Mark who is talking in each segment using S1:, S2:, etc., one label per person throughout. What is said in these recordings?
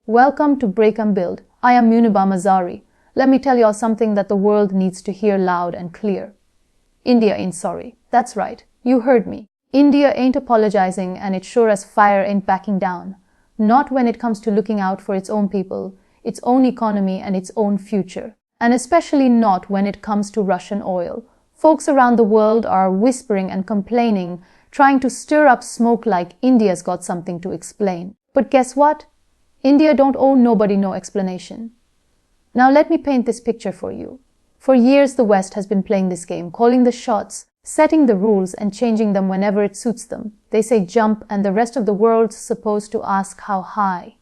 S1: Welcome to Break and Build. I am Muniba Mazari. Let me tell y'all something that the world needs to hear loud and clear. India ain't sorry. That's right. You heard me. India ain't apologizing, and it sure as fire ain't backing down. Not when it comes to looking out for its own people, its own economy, and its own future. And especially not when it comes to Russian oil. Folks around the world are whispering and complaining, trying to stir up smoke like India's got something to explain. But guess what? India don't owe nobody no explanation. Now let me paint this picture for you. For years the West has been playing this game, calling the shots, setting the rules and changing them whenever it suits them. They say jump and the rest of the world's supposed to ask how high.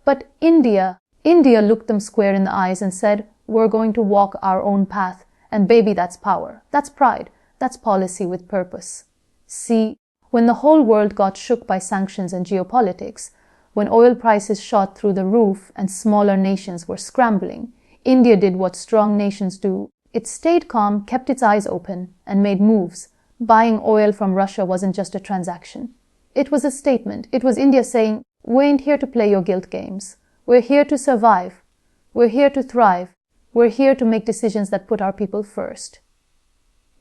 S1: But India looked them square in the eyes and said, we're going to walk our own path. And baby, that's power. That's pride. That's policy with purpose. See, when the whole world got shook by sanctions and geopolitics, when oil prices shot through the roof and smaller nations were scrambling, India did what strong nations do. It stayed calm, kept its eyes open, and made moves. Buying oil from Russia wasn't just a transaction. It was a statement. It was India saying, we ain't here to play your guilt games. We're here to survive. We're here to thrive. We're here to make decisions that put our people first.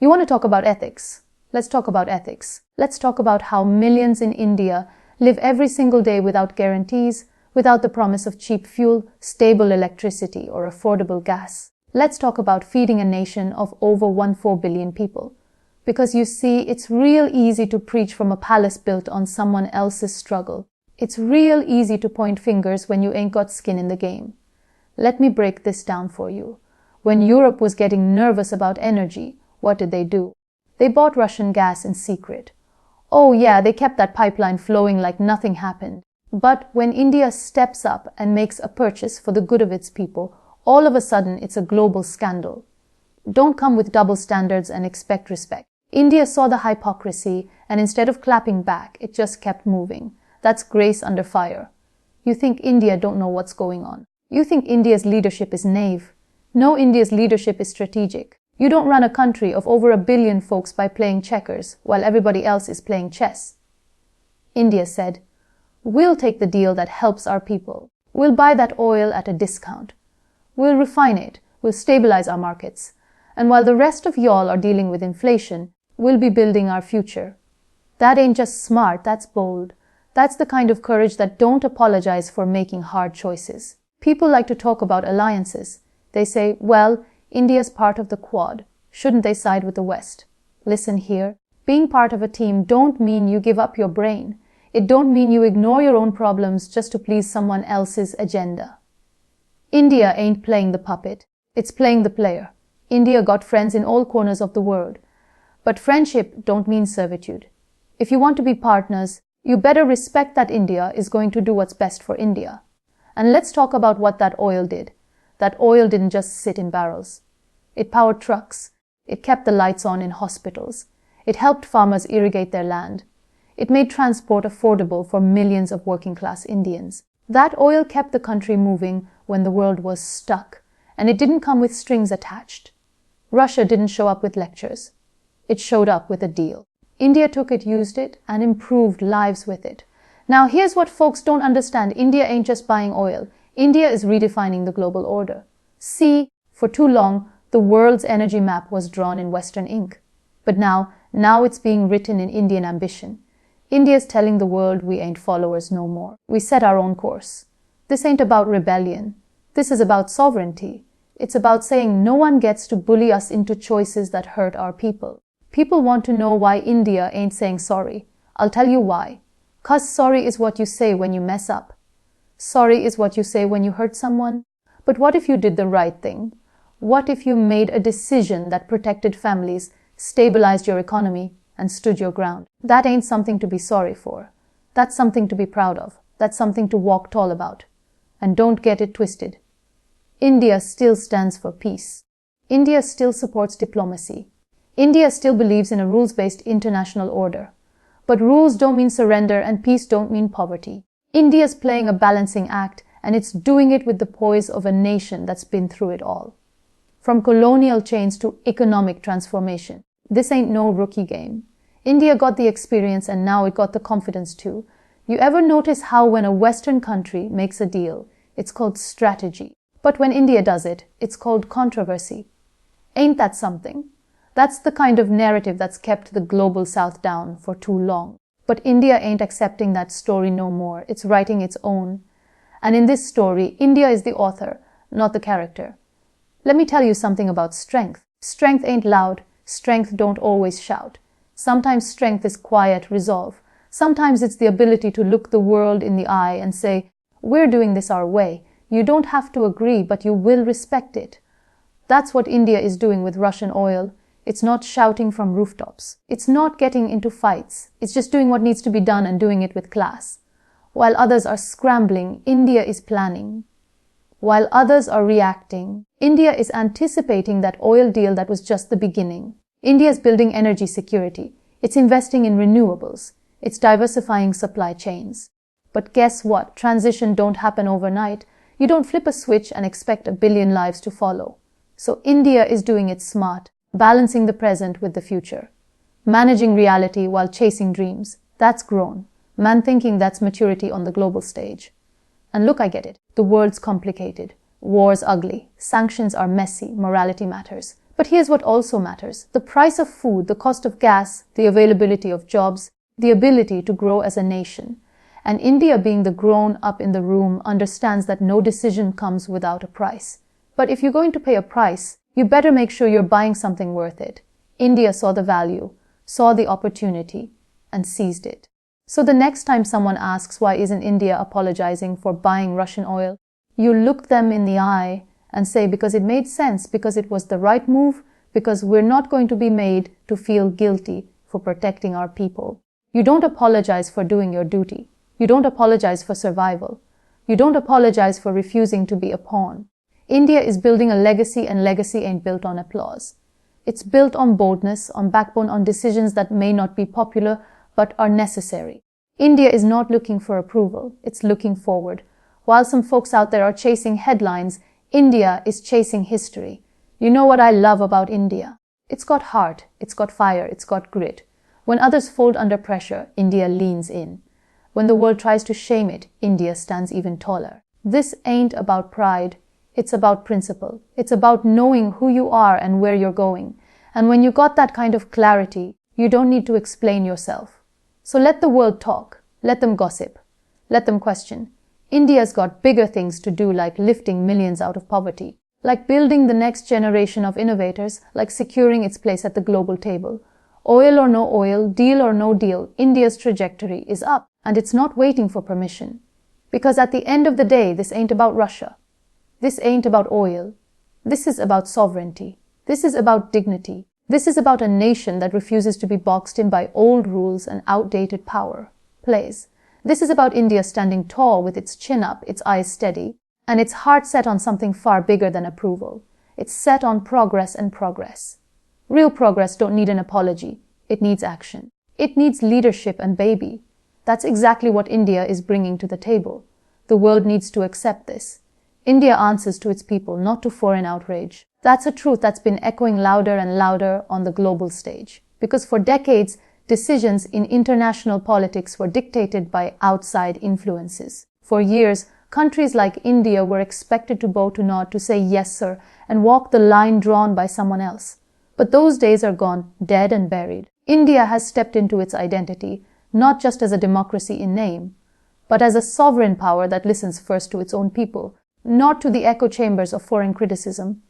S1: You want to talk about ethics? Let's talk about ethics. Let's talk about how millions in India live every single day without guarantees, without the promise of cheap fuel, stable electricity, or affordable gas. Let's talk about feeding a nation of over 1.4 billion people. Because you see, it's real easy to preach from a palace built on someone else's struggle. It's real easy to point fingers when you ain't got skin in the game. Let me break this down for you. When Europe was getting nervous about energy, what did they do? They bought Russian gas in secret. Oh yeah, they kept that pipeline flowing like nothing happened. But when India steps up and makes a purchase for the good of its people, all of a sudden it's a global scandal. Don't come with double standards and expect respect. India saw the hypocrisy, and instead of clapping back, it just kept moving. That's grace under fire. You think India don't know what's going on. You think India's leadership is naive. No, India's leadership is strategic. You don't run a country of over 1 billion folks by playing checkers while everybody else is playing chess. India said, we'll take the deal that helps our people. We'll buy that oil at a discount. We'll refine it. We'll stabilize our markets. And while the rest of y'all are dealing with inflation, we'll be building our future. That ain't just smart, that's bold. That's the kind of courage that don't apologize for making hard choices. People like to talk about alliances. They say, well, India's part of the Quad. Shouldn't they side with the West? Listen here. Being part of a team don't mean you give up your brain. It don't mean you ignore your own problems just to please someone else's agenda. India ain't playing the puppet. It's playing the player. India got friends in all corners of the world. But friendship don't mean servitude. If you want to be partners, you better respect that India is going to do what's best for India. And let's talk about what that oil did. That oil didn't just sit in barrels. It powered trucks. It kept the lights on in hospitals. It helped farmers irrigate their land. It made transport affordable for millions of working-class Indians. That oil kept the country moving when the world was stuck, and it didn't come with strings attached. Russia didn't show up with lectures. It showed up with a deal. India took it, used it, and improved lives with it. Now here's what folks don't understand. India ain't just buying oil. India is redefining the global order. See, for too long, the world's energy map was drawn in Western ink. But now it's being written in Indian ambition. India's telling the world we ain't followers no more. We set our own course. This ain't about rebellion. This is about sovereignty. It's about saying no one gets to bully us into choices that hurt our people. People want to know why India ain't saying sorry. I'll tell you why. 'Cause sorry is what you say when you mess up. Sorry is what you say when you hurt someone. But what if you did the right thing? What if you made a decision that protected families, stabilized your economy, and stood your ground? That ain't something to be sorry for. That's something to be proud of. That's something to walk tall about. And don't get it twisted. India still stands for peace. India still supports diplomacy. India still believes in a rules-based international order. But rules don't mean surrender and peace don't mean poverty. India's playing a balancing act, and it's doing it with the poise of a nation that's been through it all. From colonial chains to economic transformation. This ain't no rookie game. India got the experience and now it got the confidence too. You ever notice how when a Western country makes a deal, It's called strategy. But when India does it, it's called controversy. Ain't that something? That's the kind of narrative that's kept the global south down for too long. But India ain't accepting that story no more. It's writing its own. And in this story, India is the author, not the character. Let me tell you something about strength. Strength ain't loud. Strength don't always shout. Sometimes strength is quiet resolve. Sometimes it's the ability to look the world in the eye and say, we're doing this our way. You don't have to agree, but you will respect it. That's what India is doing with Russian oil. It's not shouting from rooftops. It's not getting into fights. It's just doing what needs to be done and doing it with class. While others are scrambling, India is planning. While others are reacting, India is anticipating that oil deal that was just the beginning. India is building energy security. It's investing in renewables. It's diversifying supply chains. But guess what? Transition don't happen overnight. You don't flip a switch and expect a billion lives to follow. So India is doing it smart, balancing the present with the future. Managing reality while chasing dreams. That's grown. Man thinking, that's maturity on the global stage. And look, I get it. The world's complicated. War's ugly. Sanctions are messy. Morality matters. But here's what also matters. The price of food, the cost of gas, the availability of jobs, the ability to grow as a nation. And India, being the grown up in the room, understands that no decision comes without a price. But if you're going to pay a price, you better make sure you're buying something worth it. India saw the value, saw the opportunity, and seized it. So the next time someone asks why isn't India apologizing for buying Russian oil, you look them in the eye and say because it made sense, because it was the right move, because we're not going to be made to feel guilty for protecting our people. You don't apologize for doing your duty. You don't apologize for survival. You don't apologize for refusing to be a pawn. India is building a legacy, and legacy ain't built on applause. It's built on boldness, on backbone, on decisions that may not be popular, but are necessary. India is not looking for approval. It's looking forward. While some folks out there are chasing headlines, India is chasing history. You know what I love about India? It's got heart, it's got fire, it's got grit. When others fold under pressure, India leans in. When the world tries to shame it, India stands even taller. This ain't about pride. It's about principle. It's about knowing who you are and where you're going. And when you got that kind of clarity, you don't need to explain yourself. So let the world talk. Let them gossip. Let them question. India's got bigger things to do, like lifting millions out of poverty, like building the next generation of innovators, like securing its place at the global table. Oil or no oil, deal or no deal, India's trajectory is up, and it's not waiting for permission. Because at the end of the day, this ain't about Russia. This ain't about oil. This is about sovereignty. This is about dignity. This is about a nation that refuses to be boxed in by old rules and outdated power plays. This is about India standing tall with its chin up, its eyes steady, and its heart set on something far bigger than approval. It's set on progress and progress. Real progress don't need an apology. It needs action. It needs leadership and baby. That's exactly what India is bringing to the table. The world needs to accept this. India answers to its people, not to foreign outrage. That's a truth that's been echoing louder and louder on the global stage. Because for decades, decisions in international politics were dictated by outside influences. For years, countries like India were expected to bow to nod, to say yes sir, and walk the line drawn by someone else. But those days are gone, dead and buried. India has stepped into its identity, not just as a democracy in name, but as a sovereign power that listens first to its own people, not to the echo chambers of foreign criticism.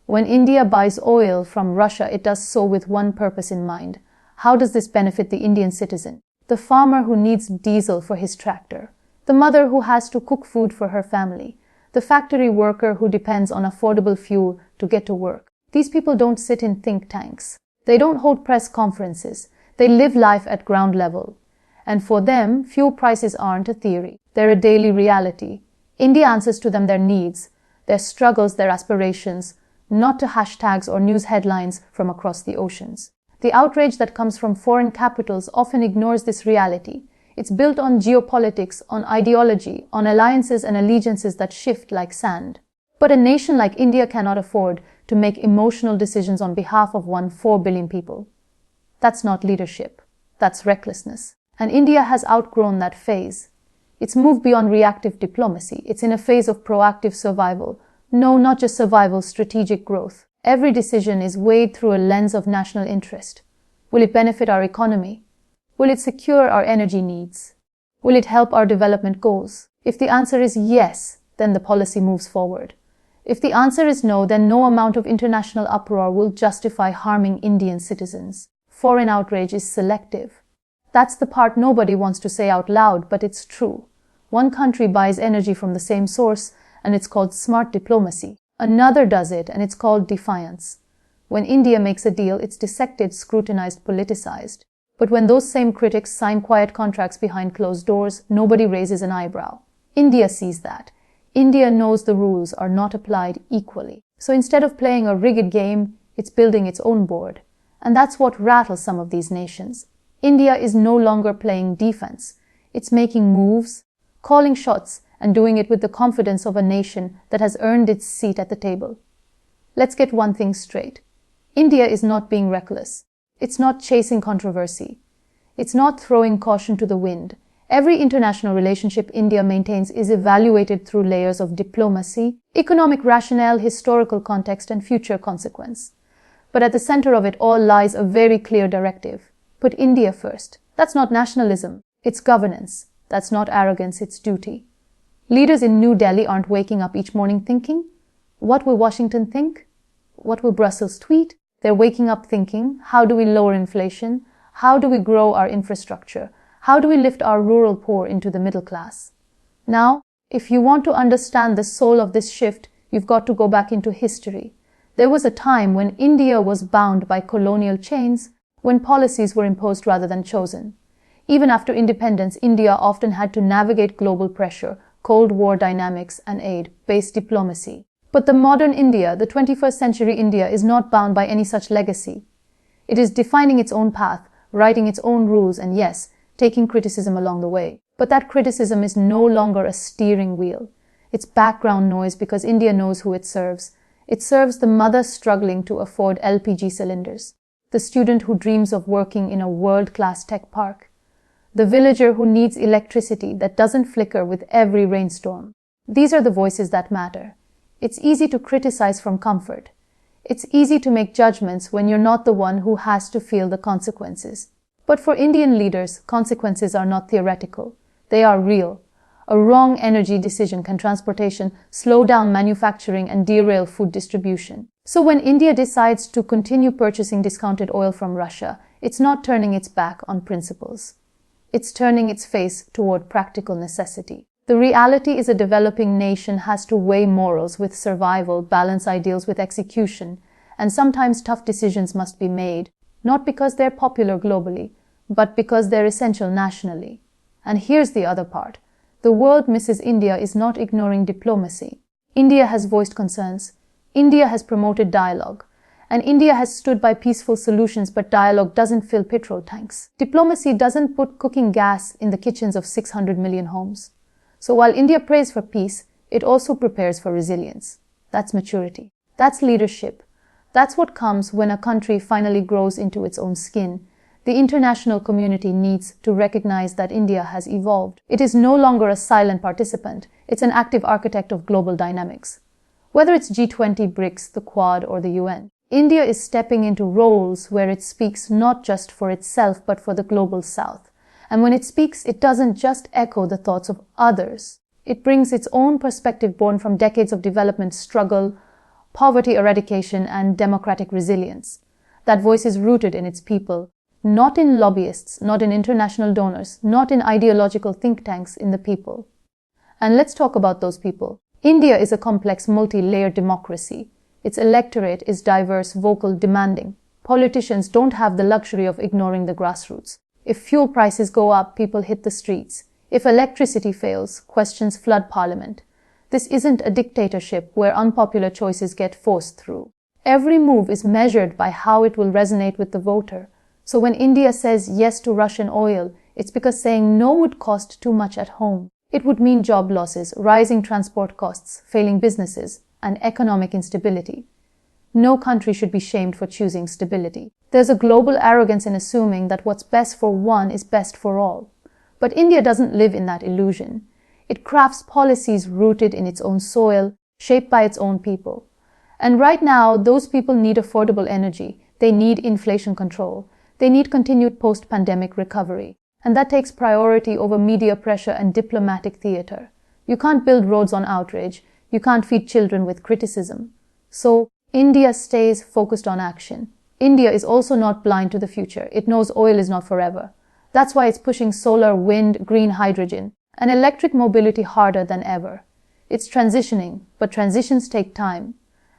S1: When India buys oil from Russia, it does so with one purpose in mind. How does this benefit the Indian citizen? The farmer who needs diesel for his tractor, the mother who has to cook food for her family, the factory worker who depends on affordable fuel to get to work. These people don't sit in think tanks. They don't hold press conferences. They live life at ground level. And for them, fuel prices aren't a theory. They're a daily reality. India answers to them, their needs, their struggles, their aspirations, not to hashtags or news headlines from across the oceans. The outrage that comes from foreign capitals often ignores this reality. It's built on geopolitics, on ideology, on alliances and allegiances that shift like sand. But a nation like India cannot afford to make emotional decisions on behalf of 4 billion people. That's not leadership. That's recklessness. And India has outgrown that phase. It's moved beyond reactive diplomacy. It's in a phase of proactive survival. No, not just survival, strategic growth. Every decision is weighed through a lens of national interest. Will it benefit our economy? Will it secure our energy needs? Will it help our development goals? If the answer is yes, then the policy moves forward. If the answer is no, then no amount of international uproar will justify harming Indian citizens. Foreign outrage is selective. That's the part nobody wants to say out loud, but it's true. One country buys energy from the same source, and it's called smart diplomacy. Another does it, and it's called defiance. When India makes a deal, it's dissected, scrutinized, politicized. But when those same critics sign quiet contracts behind closed doors, nobody raises an eyebrow. India sees that. India knows the rules are not applied equally. So instead of playing a rigged game, it's building its own board. And that's what rattles some of these nations. India is no longer playing defense. It's making moves, calling shots, and doing it with the confidence of a nation that has earned its seat at the table. Let's get one thing straight. India is not being reckless. It's not chasing controversy. It's not throwing caution to the wind. Every international relationship India maintains is evaluated through layers of diplomacy, economic rationale, historical context, and future consequence. But at the center of it all lies a very clear directive. Put India first. That's not nationalism. It's governance. That's not arrogance. It's duty. Leaders in New Delhi aren't waking up each morning thinking, what will Washington think? What will Brussels tweet? They're waking up thinking, how do we lower inflation? How do we grow our infrastructure? How do we lift our rural poor into the middle class? Now, if you want to understand the soul of this shift, you've got to go back into history. There was a time when India was bound by colonial chains, when policies were imposed rather than chosen. Even after independence, India often had to navigate global pressure, Cold War dynamics, and aid-based diplomacy. But the modern India, the 21st century India, is not bound by any such legacy. It is defining its own path, writing its own rules, and yes, taking criticism along the way. But that criticism is no longer a steering wheel. It's background noise because India knows who it serves. It serves the mother struggling to afford LPG cylinders, the student who dreams of working in a world-class tech park, the villager who needs electricity that doesn't flicker with every rainstorm. These are the voices that matter. It's easy to criticize from comfort. It's easy to make judgments when you're not the one who has to feel the consequences. But for Indian leaders, consequences are not theoretical. They are real. A wrong energy decision can transportation slow down manufacturing and derail food distribution. So when India decides to continue purchasing discounted oil from Russia, it's not turning its back on principles. It's turning its face toward practical necessity. The reality is a developing nation has to weigh morals with survival, balance ideals with execution, and sometimes tough decisions must be made, not because they're popular globally, but because they're essential nationally. And here's the other part. The world misses India is not ignoring diplomacy. India has voiced concerns. India has promoted dialogue. And India has stood by peaceful solutions, but dialogue doesn't fill petrol tanks. Diplomacy doesn't put cooking gas in the kitchens of 600 million homes. So while India prays for peace, it also prepares for resilience. That's maturity. That's leadership. That's what comes when a country finally grows into its own skin. The international community needs to recognize that India has evolved. It is no longer a silent participant. It's an active architect of global dynamics. Whether it's G20, BRICS, the Quad, or the UN, India is stepping into roles where it speaks not just for itself, but for the global South. And when it speaks, it doesn't just echo the thoughts of others. It brings its own perspective born from decades of development struggle, poverty eradication, and democratic resilience. That voice is rooted in its people, not in lobbyists, not in international donors, not in ideological think tanks, in the people. And let's talk about those people. India is a complex, multi-layered democracy. Its electorate is diverse, vocal, demanding. Politicians don't have the luxury of ignoring the grassroots. If fuel prices go up, people hit the streets. If electricity fails, questions flood parliament. This isn't a dictatorship where unpopular choices get forced through. Every move is measured by how it will resonate with the voter. So when India says yes to Russian oil, it's because saying no would cost too much at home. It would mean job losses, rising transport costs, failing businesses, and economic instability. No country should be shamed for choosing stability. There's a global arrogance in assuming that what's best for one is best for all. But India doesn't live in that illusion. It crafts policies rooted in its own soil, shaped by its own people. And right now, those people need affordable energy. They need inflation control. They need continued post-pandemic recovery. And that takes priority over media pressure and diplomatic theater. You can't build roads on outrage. You can't feed children with criticism. So, India stays focused on action. India is also not blind to the future. It knows oil is not forever. That's why it's pushing solar, wind, green hydrogen, and electric mobility harder than ever. It's transitioning, but transitions take time.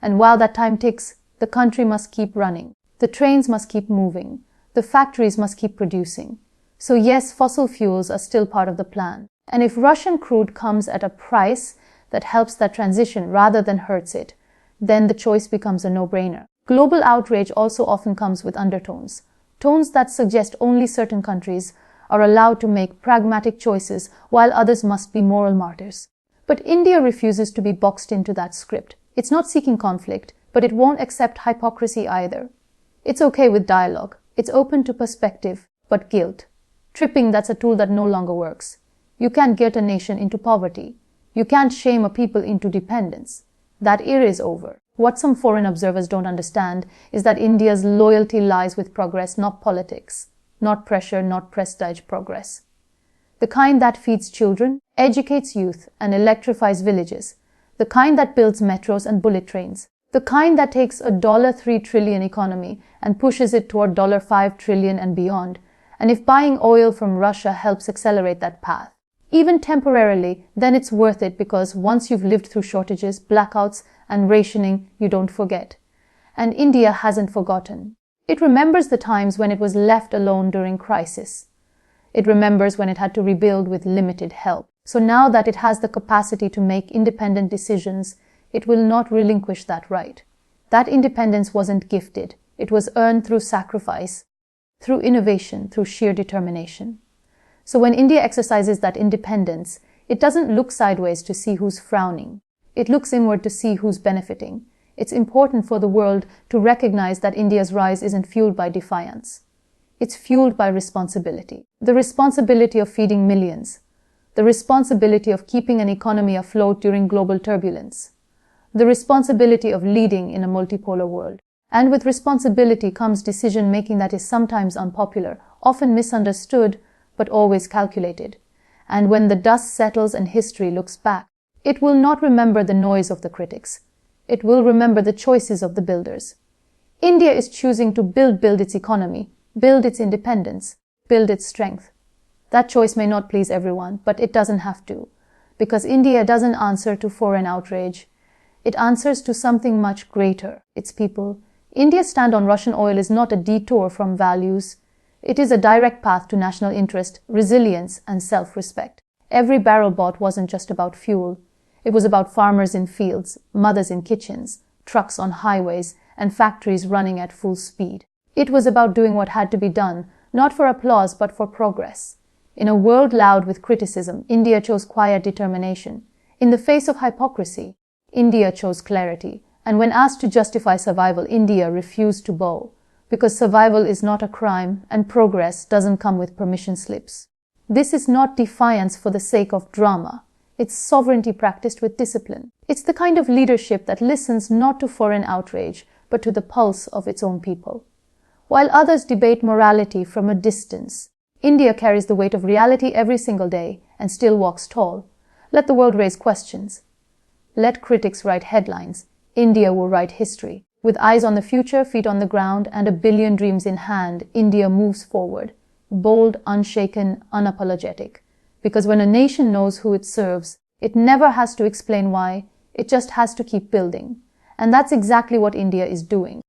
S1: And while that time ticks, the country must keep running. The trains must keep moving. The factories must keep producing. So yes, fossil fuels are still part of the plan. And if Russian crude comes at a price that helps that transition rather than hurts it, then the choice becomes a no-brainer. Global outrage also often comes with undertones. Tones that suggest only certain countries are allowed to make pragmatic choices while others must be moral martyrs. But India refuses to be boxed into that script. It's not seeking conflict, but it won't accept hypocrisy either. It's okay with dialogue. It's open to perspective, but guilt. Tripping, that's a tool that no longer works. You can't guilt a nation into poverty. You can't shame a people into dependence. That era is over. What some foreign observers don't understand is that India's loyalty lies with progress, not politics. Not pressure, not prestige progress. The kind that feeds children, educates youth, and electrifies villages. The kind that builds metros and bullet trains. The kind that takes a $3 trillion economy and pushes it toward $5 trillion and beyond. And if buying oil from Russia helps accelerate that path, even temporarily, then it's worth it because once you've lived through shortages, blackouts, and rationing, you don't forget. And India hasn't forgotten. It remembers the times when it was left alone during crisis. It remembers when it had to rebuild with limited help. So now that it has the capacity to make independent decisions, it will not relinquish that right. That independence wasn't gifted. It was earned through sacrifice, through innovation, through sheer determination. So when India exercises that independence, it doesn't look sideways to see who's frowning. It looks inward to see who's benefiting. It's important for the world to recognize that India's rise isn't fueled by defiance. It's fueled by responsibility. The responsibility of feeding millions. The responsibility of keeping an economy afloat during global turbulence. The responsibility of leading in a multipolar world. And with responsibility comes decision-making that is sometimes unpopular, often misunderstood, but always calculated. And when the dust settles and history looks back, it will not remember the noise of the critics. It will remember the choices of the builders. India is choosing to build its economy, build its independence, build its strength. That choice may not please everyone, but it doesn't have to. Because India doesn't answer to foreign outrage. It answers to something much greater, its people. India's stand on Russian oil is not a detour from values. It is a direct path to national interest, resilience, and self-respect. Every barrel bought wasn't just about fuel. It was about farmers in fields, mothers in kitchens, trucks on highways, and factories running at full speed. It was about doing what had to be done, not for applause but for progress. In a world loud with criticism, India chose quiet determination. In the face of hypocrisy, India chose clarity. And when asked to justify survival, India refused to bow. Because survival is not a crime and progress doesn't come with permission slips. This is not defiance for the sake of drama. It's sovereignty practiced with discipline. It's the kind of leadership that listens not to foreign outrage, but to the pulse of its own people. While others debate morality from a distance, India carries the weight of reality every single day and still walks tall. Let the world raise questions. Let critics write headlines. India will write history. With eyes on the future, feet on the ground, and a billion dreams in hand, India moves forward. Bold, unshaken, unapologetic. Because when a nation knows who it serves, it never has to explain why, it just has to keep building. And that's exactly what India is doing.